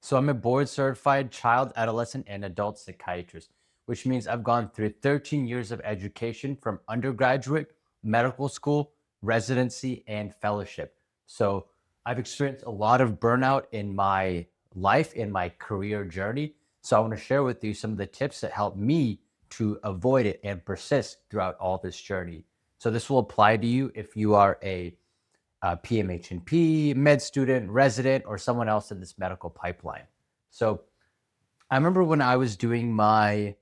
So I'm a board certified child, adolescent, and adult psychiatrist, which means I've gone through 13 years of education from undergraduate, medical school, residency, and fellowship. So I've experienced a lot of burnout in my life, in my career journey. So I want to share with you some of the tips that help me to avoid it and persist throughout all this journey. So this will apply to you if you are a PMHNP, med student, resident, or someone else in this medical pipeline. So I remember when I was doing my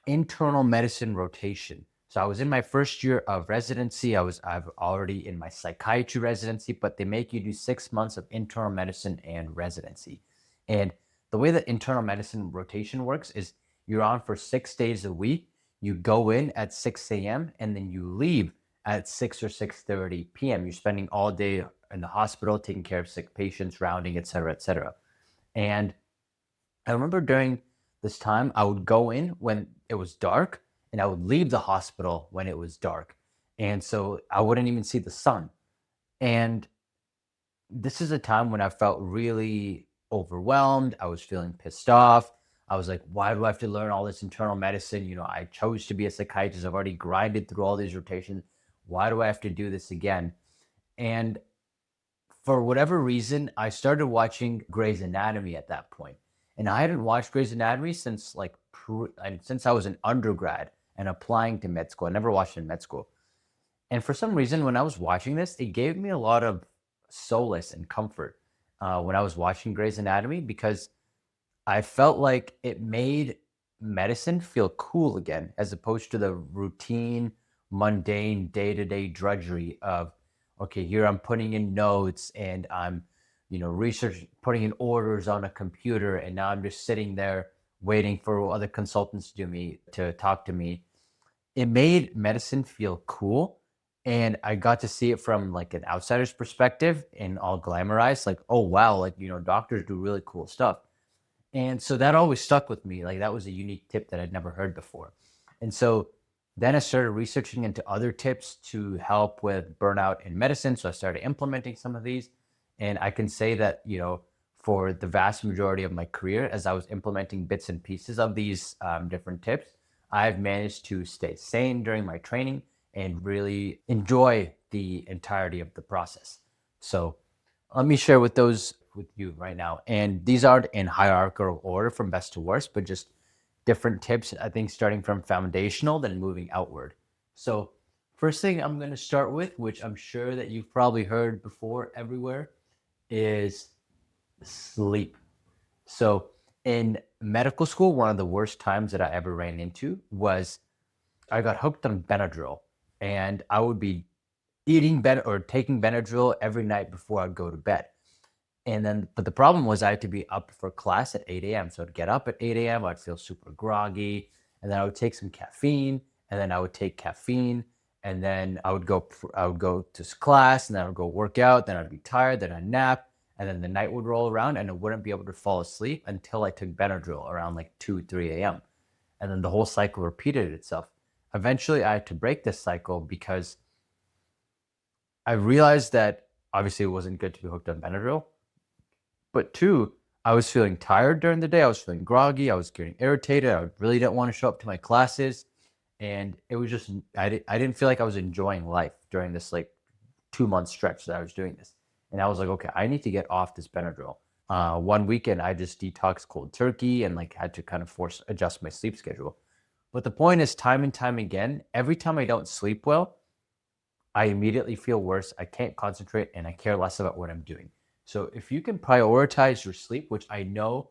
internal medicine rotation. So I was in my first year of residency. I've already in my psychiatry residency, but they make you do 6 months of internal medicine and residency. And the way that internal medicine rotation works is you're on for 6 days a week. You go in at 6 a.m. and then you leave at 6 or 6:30 p.m. You're spending all day in the hospital taking care of sick patients, rounding, et cetera, et cetera. And I remember during this time, I would go in when it was dark and I would leave the hospital when it was dark. And so I wouldn't even see the sun. And this is a time when I felt really overwhelmed. I was feeling pissed off. I was like, why do I have to learn all this internal medicine? I chose to be a psychiatrist. I've already grinded through all these rotations. Why do I have to do this again? And for whatever reason, I started watching Grey's Anatomy at that point. And I hadn't watched Grey's Anatomy since since I was an undergrad and applying to med school. I never watched it in med school. And for some reason, when I was watching this, it gave me a lot of solace and comfort when I was watching Grey's Anatomy because I felt like it made medicine feel cool again, as opposed to the routine, mundane, day to day drudgery of, okay, here I'm putting in notes and I'm, research, putting in orders on a computer, and now I'm just sitting there waiting for other consultants to talk to me. It made medicine feel cool. And I got to see it from like an outsider's perspective and all glamorized, like, oh wow, like, doctors do really cool stuff. And so that always stuck with me. Like that was a unique tip that I'd never heard before. And so then I started researching into other tips to help with burnout in medicine. So I started implementing some of these. And I can say that, for the vast majority of my career, as I was implementing bits and pieces of these different tips, I've managed to stay sane during my training and really enjoy the entirety of the process. So let me share with you right now. And these aren't in hierarchical order from best to worst, but just different tips, I think, starting from foundational, then moving outward. So first thing I'm going to start with, which I'm sure that you've probably heard before everywhere, is sleep. So in medical school, one of the worst times that I ever ran into was I got hooked on Benadryl, and I would be eating or taking Benadryl every night before I'd go to bed. And then, but the problem was I had to be up for class at 8 a.m. So I'd get up at 8 a.m. I'd feel super groggy, and then I would take some caffeine, and then I would take caffeine, and then I would go to class, and then I would go work out, then I'd be tired, then I'd nap, and then the night would roll around, and I wouldn't be able to fall asleep until I took Benadryl around like 2, 3 a.m. And then the whole cycle repeated itself. Eventually, I had to break this cycle because I realized that obviously it wasn't good to be hooked on Benadryl, but two, I was feeling tired during the day. I was feeling groggy. I was getting irritated. I really didn't want to show up to my classes. And it was just, I didn't feel like I was enjoying life during this like 2 month stretch that I was doing this. And I was like, okay, I need to get off this Benadryl. One weekend, I just detoxed cold turkey and like had to kind of adjust my sleep schedule. But the point is, time and time again, every time I don't sleep well, I immediately feel worse. I can't concentrate and I care less about what I'm doing. So if you can prioritize your sleep, which I know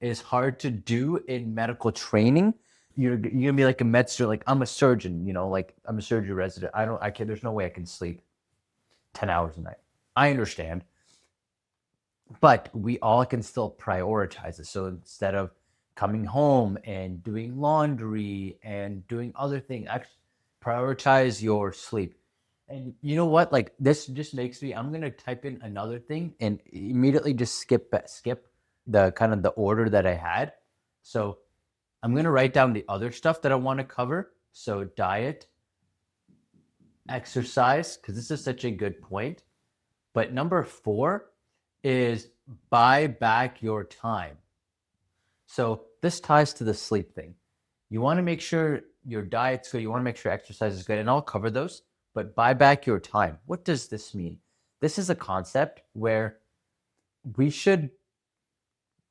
is hard to do in medical training, you're gonna be like a med student, like I'm a surgeon, like I'm a surgery resident. I can't, there's no way I can sleep 10 hours a night. I understand, but we all can still prioritize it. So instead of coming home and doing laundry and doing other things, actually prioritize your sleep. And you know what? Like this just makes me, I'm gonna type in another thing and immediately just skip the kind of the order that I had. So I'm gonna write down the other stuff that I want to cover. So diet, exercise, because this is such a good point. But number 4 is buy back your time. So this ties to the sleep thing. You want to make sure your diet's good. You want to make sure exercise is good. And I'll cover those, but buy back your time. What does this mean? This is a concept where we should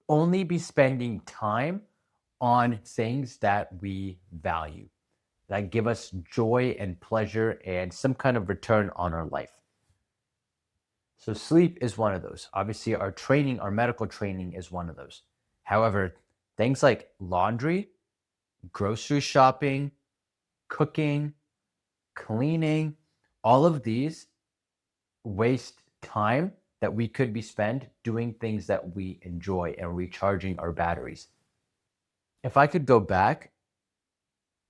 only be spending time on things that we value, that give us joy and pleasure and some kind of return on our life. So sleep is one of those. Obviously, our training, our medical training is one of those. However, things like laundry, grocery shopping, cooking, cleaning, all of these waste time that we could be spent doing things that we enjoy and recharging our batteries. If I could go back,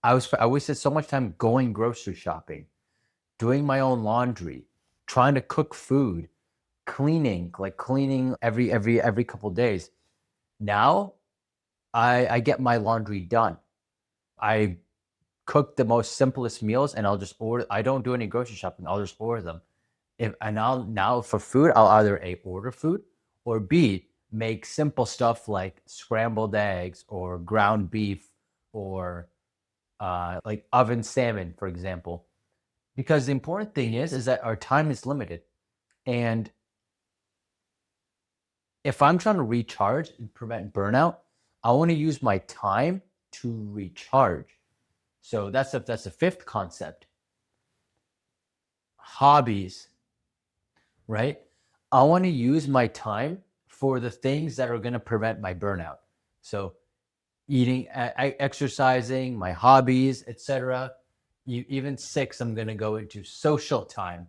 I wasted so much time going grocery shopping, doing my own laundry, trying to cook food, cleaning every couple days. Now I get my laundry done. I cook the most simplest meals and I'll just order. I don't do any grocery shopping. I'll just order them. Now for food, I'll either A, order food, or B, make simple stuff like scrambled eggs or ground beef or like oven salmon, for example. Because the important thing is that our time is limited. And if I'm trying to recharge and prevent burnout, I want to use my time to recharge. So that's the fifth concept. Hobbies, right? I want to use my time for the things that are going to prevent my burnout. So eating, exercising, my hobbies, etc. Even six, I'm going to go into social time.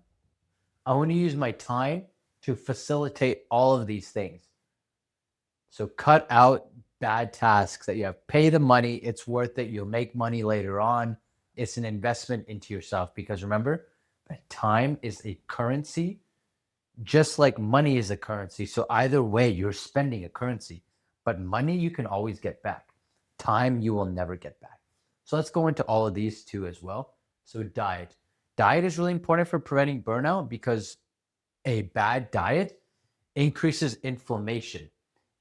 I want to use my time to facilitate all of these things. So cut out bad tasks that you have. Pay the money. It's worth it. You'll make money later on. It's an investment into yourself because remember, time is a currency, just like money is a currency. So either way, you're spending a currency, but money you can always get back. Time you will never get back. So let's go into all of these two as well. So diet. Diet is really important for preventing burnout because a bad diet increases inflammation,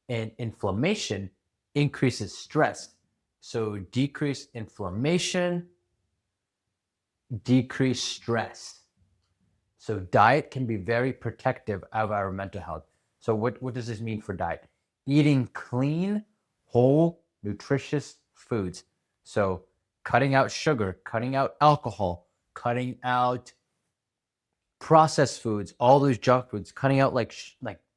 and inflammation increases stress. So decrease inflammation, decrease stress. So diet can be very protective of our mental health. So what does this mean for diet? Eating clean, whole, nutritious foods. So cutting out sugar, cutting out alcohol, cutting out processed foods, all those junk foods, cutting out like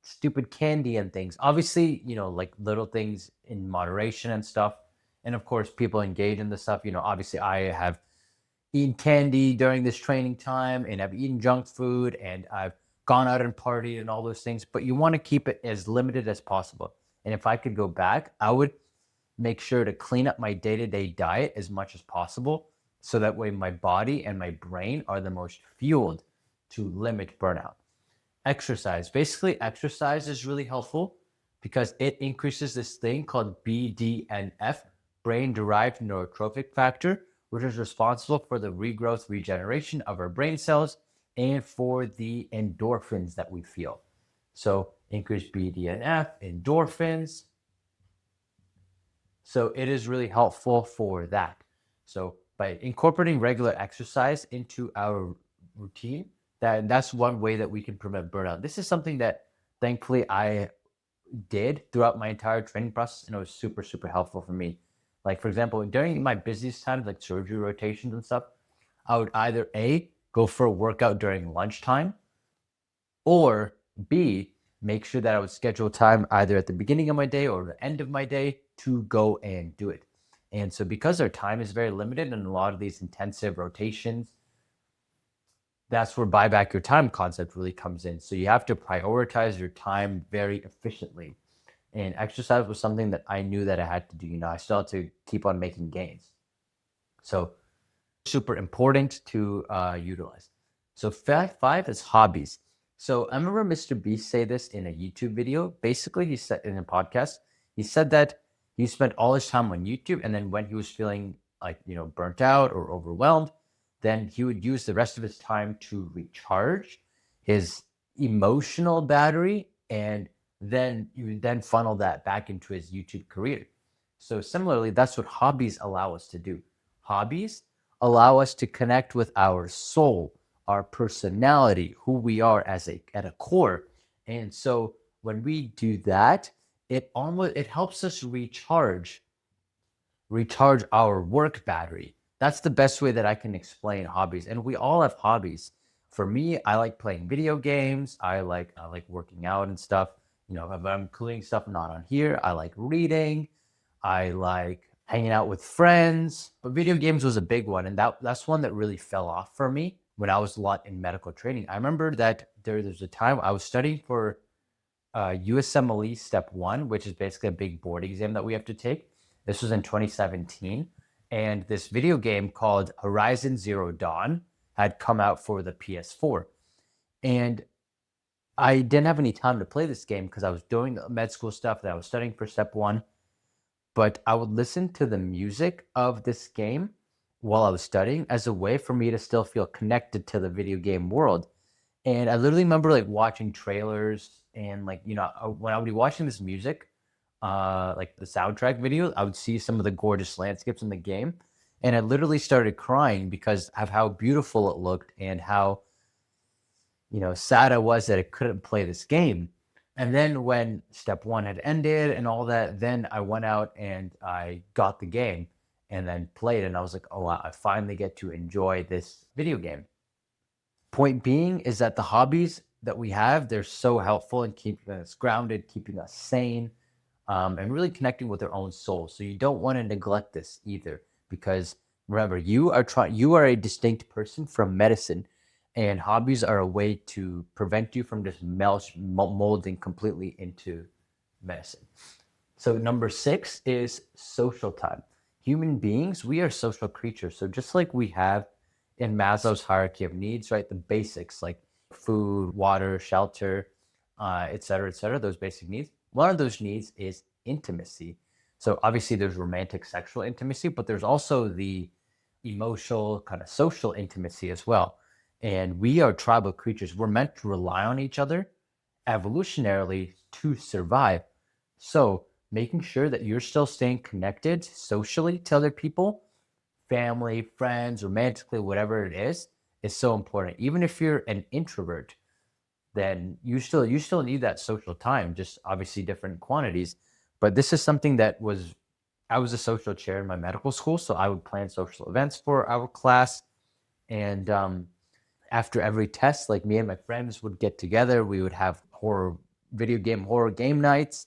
stupid candy and things. Obviously, like little things in moderation and stuff. And of course, people engage in this stuff. Obviously, I have eaten candy during this training time, and I've eaten junk food, and I've gone out and partied and all those things. But you want to keep it as limited as possible. And if I could go back, I would make sure to clean up my day-to-day diet as much as possible, so that way my body and my brain are the most fueled to limit burnout. Exercise. Basically, exercise is really helpful because it increases this thing called BDNF, brain-derived neurotrophic factor, which is responsible for the regrowth, regeneration of our brain cells and for the endorphins that we feel. So increased BDNF, endorphins. So it is really helpful for that. So by incorporating regular exercise into our routine, that's one way that we can prevent burnout. This is something that thankfully I did throughout my entire training process, and it was super, super helpful for me. Like, for example, during my busiest times, like surgery rotations and stuff, I would either A, go for a workout during lunchtime, or B, make sure that I would schedule time either at the beginning of my day or the end of my day to go and do it. And so because our time is very limited in a lot of these intensive rotations, that's where buy back your time concept really comes in. So you have to prioritize your time very efficiently. And exercise was something that I knew that I had to do. I still had to keep on making gains. So super important to utilize. So five is hobbies. So I remember Mr. Beast say this in a YouTube video. Basically, he said in a podcast, he said that he spent all his time on YouTube, and then when he was feeling like, burnt out or overwhelmed, then he would use the rest of his time to recharge his emotional battery and then you then funnel that back into his YouTube career. So similarly, that's what hobbies allow us to do. Hobbies allow us to connect with our soul, our personality, who we are as at a core. And so when we do that, it helps us recharge our work battery. That's the best way that I can explain hobbies. And we all have hobbies. For me, I like playing video games. I like working out and stuff. If I'm including stuff not on here, I like reading. I like hanging out with friends. But video games was a big one, and that's one that really fell off for me when I was a lot in medical training. I remember that there's a time I was studying for USMLE Step 1, which is basically a big board exam that we have to take. This was in 2017. And this video game called Horizon Zero Dawn had come out for the PS4. And I didn't have any time to play this game because I was doing the med school stuff that I was studying for Step 1. But I would listen to the music of this game while I was studying as a way for me to still feel connected to the video game world. And I literally remember like watching trailers and when I would be watching this music, like the soundtrack video, I would see some of the gorgeous landscapes in the game. And I literally started crying because of how beautiful it looked and how, sad I was that I couldn't play this game. And then when Step 1 had ended and all that, then I went out and I got the game and then played. And I was like, oh, wow, I finally get to enjoy this video game. Point being is that the hobbies that we have, they're so helpful in keeping us grounded, keeping us sane, and really connecting with our own soul. So you don't want to neglect this either, because remember, you are a distinct person from medicine, and hobbies are a way to prevent you from just molding completely into medicine. So number 6 is social time. Human beings, we are social creatures. So just like we have in Maslow's hierarchy of needs, right? The basics like food, water, shelter, et cetera, those basic needs. One of those needs is intimacy. So obviously there's romantic sexual intimacy, but there's also the emotional kind of social intimacy as well. And we are tribal creatures. We're meant to rely on each other evolutionarily to survive. So making sure that you're still staying connected socially to other people, family, friends, romantically, whatever it is so important. Even if you're an introvert, then you still need that social time, just obviously different quantities. But this is something that I was a social chair in my medical school, so I would plan social events for our class. And after every test, like me and my friends would get together, we would have horror game nights.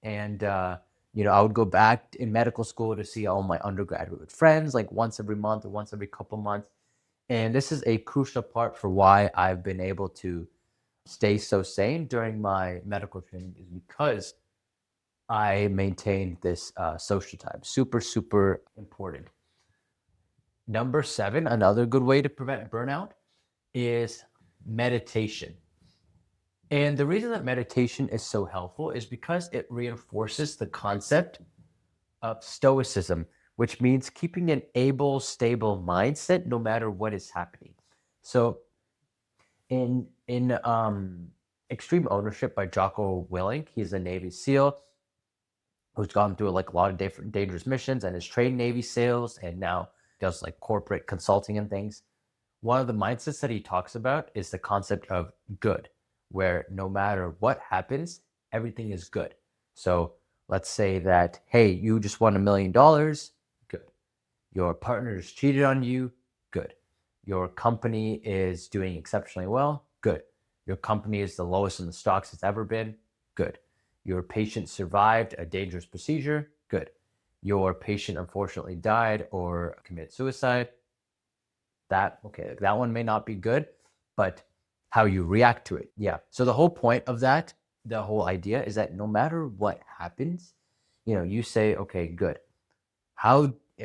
And I would go back in medical school to see all my undergraduate friends like once every month or once every couple months. And this is a crucial part for why I've been able to stay so sane during my medical training, is because I maintained this social time. Super, super important. Number 7, another good way to prevent burnout is meditation. And the reason that meditation is so helpful is because it reinforces the concept of Stoicism, which means keeping an able, stable mindset no matter what is happening. So in Extreme Ownership by Jocko Willink, he's a Navy SEAL who's gone through like a lot of different dangerous missions and has trained Navy SEALs and now does like corporate consulting and things. One of the mindsets that he talks about is the concept of good, where no matter what happens, everything is good. So let's say that, hey, you just won $1 million, good. Your partner's cheated on you, good. Your company is doing exceptionally well, good. Your company is the lowest in the stocks it's ever been, good. Your patient survived a dangerous procedure, good. Your patient unfortunately died or committed suicide, that one may not be good, but how you react to it. Yeah. So the whole point of that, the whole idea is that no matter what happens, you say, okay, good.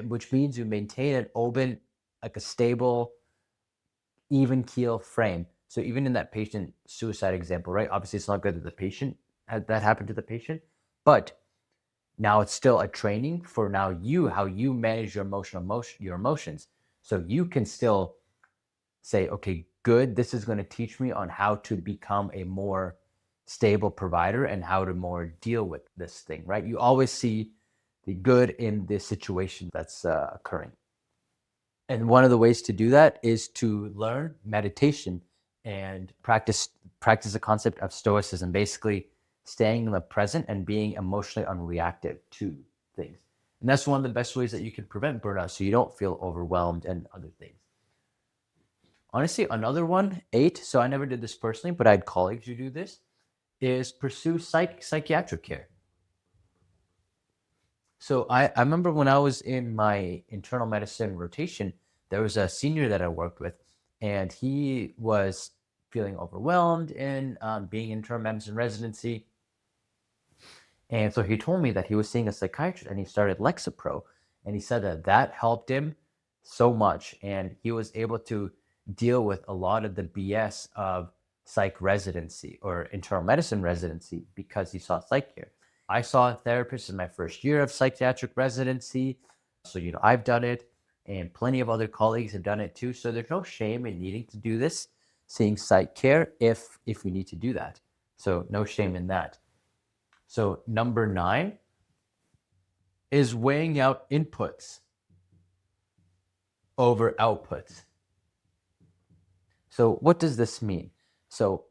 Which means you maintain an open, like a stable, even keel frame. So even in that patient suicide example, right? Obviously it's not good that the patient had that happen to the patient, but now it's still a training for how you manage your emotions. So you can still say, okay, good, this is going to teach me on how to become a more stable provider and how to more deal with this thing, right? You always see the good in the situation that's occurring. And one of the ways to do that is to learn meditation and practice the concept of stoicism, basically staying in the present and being emotionally unreactive to things. And that's one of the best ways that you can prevent burnout, so you don't feel overwhelmed and other things. Honestly, another one, 8, so I never did this personally, but I had colleagues who do this, is pursue psychiatric care. So I remember when I was in my internal medicine rotation, there was a senior that I worked with, and he was feeling overwhelmed in being internal medicine residency. And so he told me that he was seeing a psychiatrist and he started Lexapro. And he said that that helped him so much. And he was able to deal with a lot of the BS of psych residency or internal medicine residency because he saw psych care. I saw a therapist in my first year of psychiatric residency. So, I've done it and plenty of other colleagues have done it too. So there's no shame in needing to do this, seeing psych care if we need to do that. So no shame in that. So number 9 is weighing out inputs over outputs. So what does this mean? So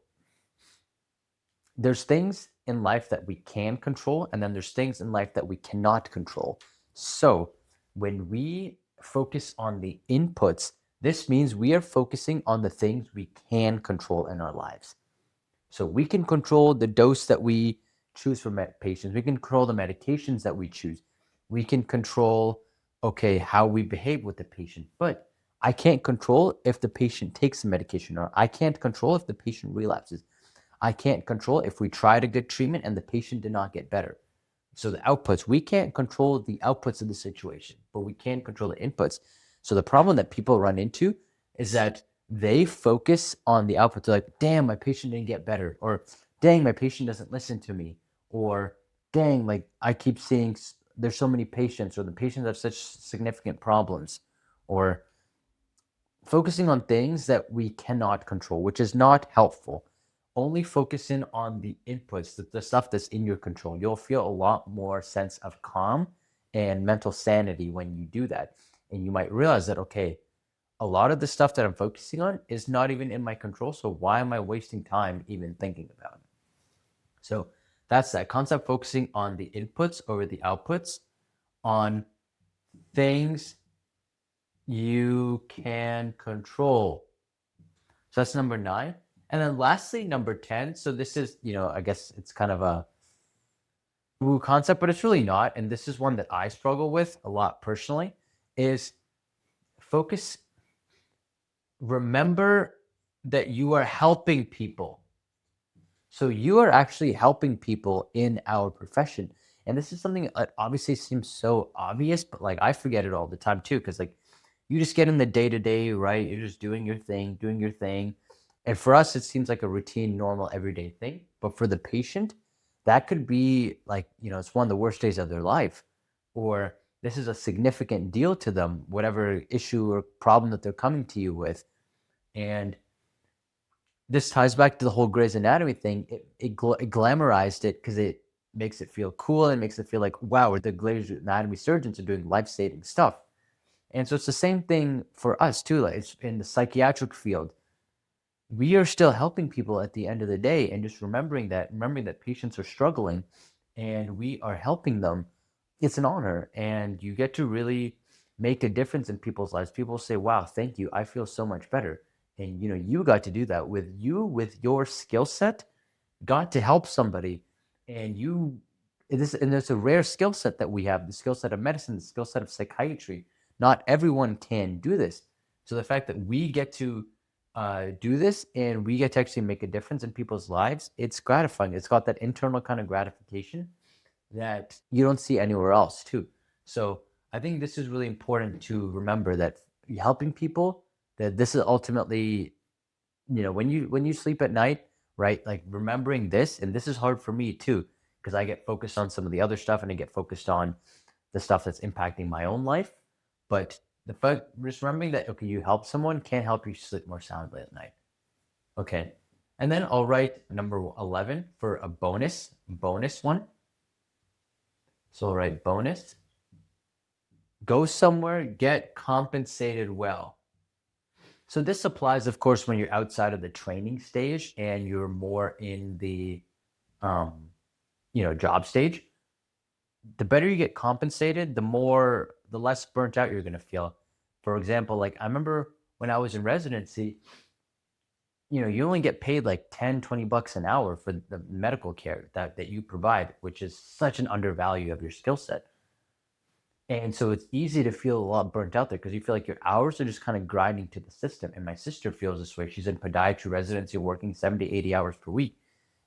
there's things in life that we can control, and then there's things in life that we cannot control. So when we focus on the inputs, this means we are focusing on the things we can control in our lives. So we can control the dose that we choose for patients. We can control the medications that we choose. We can control, how we behave with the patient. But I can't control if the patient takes the medication, or I can't control if the patient relapses. I can't control if we tried a good treatment and the patient did not get better. So the outputs, we can't control the outputs of the situation, but we can control the inputs. So the problem that people run into is that they focus on the outputs. They're like, damn, my patient didn't get better, or dang, my patient doesn't listen to me, or dang, like I keep seeing there's so many patients, or the patients have such significant problems, or focusing on things that we cannot control, which is not helpful. Only focusing on the inputs, the stuff that's in your control. You'll feel a lot more sense of calm and mental sanity when you do that. And you might realize that, okay, a lot of the stuff that I'm focusing on is not even in my control. So why am I wasting time even thinking about it? So that's that concept, focusing on the inputs over the outputs, on things you can control. So that's number 9. And then lastly, number 10. So this is, I guess it's kind of a woo concept, but it's really not. And this is one that I struggle with a lot personally, is focus. Remember that you are helping people. So you are actually helping people in our profession. And this is something that obviously seems so obvious, but like I forget it all the time too, because like you just get in the day-to-day, right? You're just doing your thing. And for us, it seems like a routine, normal, everyday thing. But for the patient, that could be like, it's one of the worst days of their life. Or this is a significant deal to them, whatever issue or problem that they're coming to you with. And this ties back to the whole Grey's Anatomy thing. It glamorized it because it makes it feel cool and makes it feel like, wow, the Grey's Anatomy surgeons are doing life-saving stuff. And so it's the same thing for us too. Like it's in the psychiatric field. We are still helping people at the end of the day, and just remembering that patients are struggling and we are helping them. It's an honor, and you get to really make a difference in people's lives. People say, wow, thank you, I feel so much better. And you got to do that with your skill set, got to help somebody. And there's a rare skill set that we have, the skill set of medicine, the skill set of psychiatry. Not everyone can do this. So the fact that we get to do this and we get to actually make a difference in people's lives, it's gratifying. It's got that internal kind of gratification that you don't see anywhere else too. So I think this is really important to remember, that helping people, that this is ultimately, when you sleep at night, right? Like remembering this, and this is hard for me too, because I get focused on some of the other stuff and I get focused on the stuff that's impacting my own life. But the fact, just remembering that, okay, you help someone can help you sleep more soundly at night. Okay. And then I'll write number 11 for a bonus one. So I'll write bonus. Go somewhere, get compensated well. So this applies, of course, when you're outside of the training stage and you're more in the, job stage. The better you get compensated, the less burnt out you're going to feel. For example, like I remember when I was in residency, you only get paid like 10, 20 bucks an hour for the medical care that you provide, which is such an undervalue of your skill set. And so it's easy to feel a lot burnt out there because you feel like your hours are just kind of grinding to the system. And my sister feels this way. She's in podiatry residency working 70, 80 hours per week.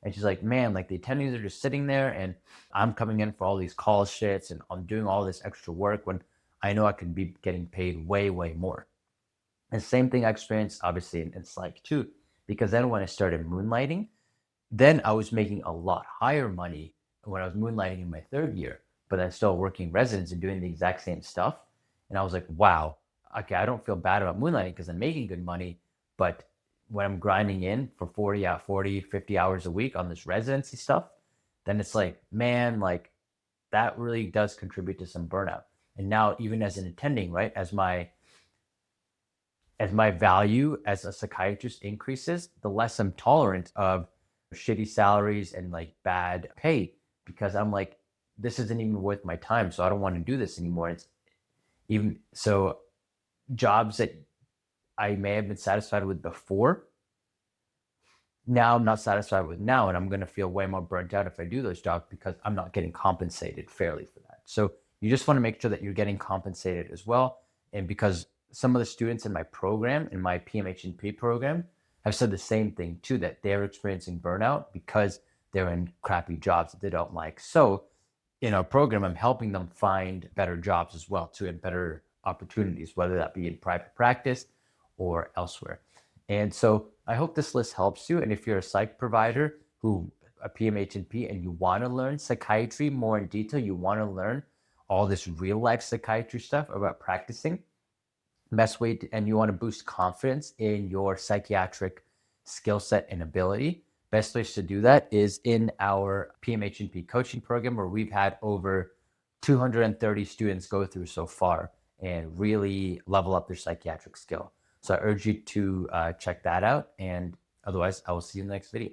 And she's like, man, like the attendees are just sitting there and I'm coming in for all these call shits and I'm doing all this extra work when I know I could be getting paid way, way more. And same thing I experienced obviously in Psych too, because then when I started moonlighting, then I was making a lot higher money when I was moonlighting in my third year, but I'm still working residence and doing the exact same stuff. And I was like, wow, okay, I don't feel bad about moonlighting because I'm making good money. But when I'm grinding in for 40, 50 hours a week on this residency stuff, then it's like, man, like that really does contribute to some burnout. And now even as an attending, right, as my value as a psychiatrist increases, the less I'm tolerant of shitty salaries and like bad pay because I'm like, this isn't even worth my time. So I don't want to do this anymore. It's even so jobs that I may have been satisfied with before, now I'm not satisfied with now. And I'm going to feel way more burnt out if I do those jobs because I'm not getting compensated fairly for that. So you just want to make sure that you're getting compensated as well. And because some of the students in my program, in my PMHNP program, have said the same thing too, that they're experiencing burnout because they're in crappy jobs that they don't like. So in our program, I'm helping them find better jobs as well too, and better opportunities, whether that be in private practice or elsewhere. And so I hope this list helps you. And if you're a psych provider a PMHNP, and you want to learn psychiatry more in detail, you want to learn all this real life psychiatry stuff about practicing, best way to, and you want to boost confidence in your psychiatric skill set and ability, best place to do that is in our PMHNP coaching program, where we've had over 230 students go through so far and really level up their psychiatric skill. So I urge you to check that out. And otherwise, I will see you in the next video.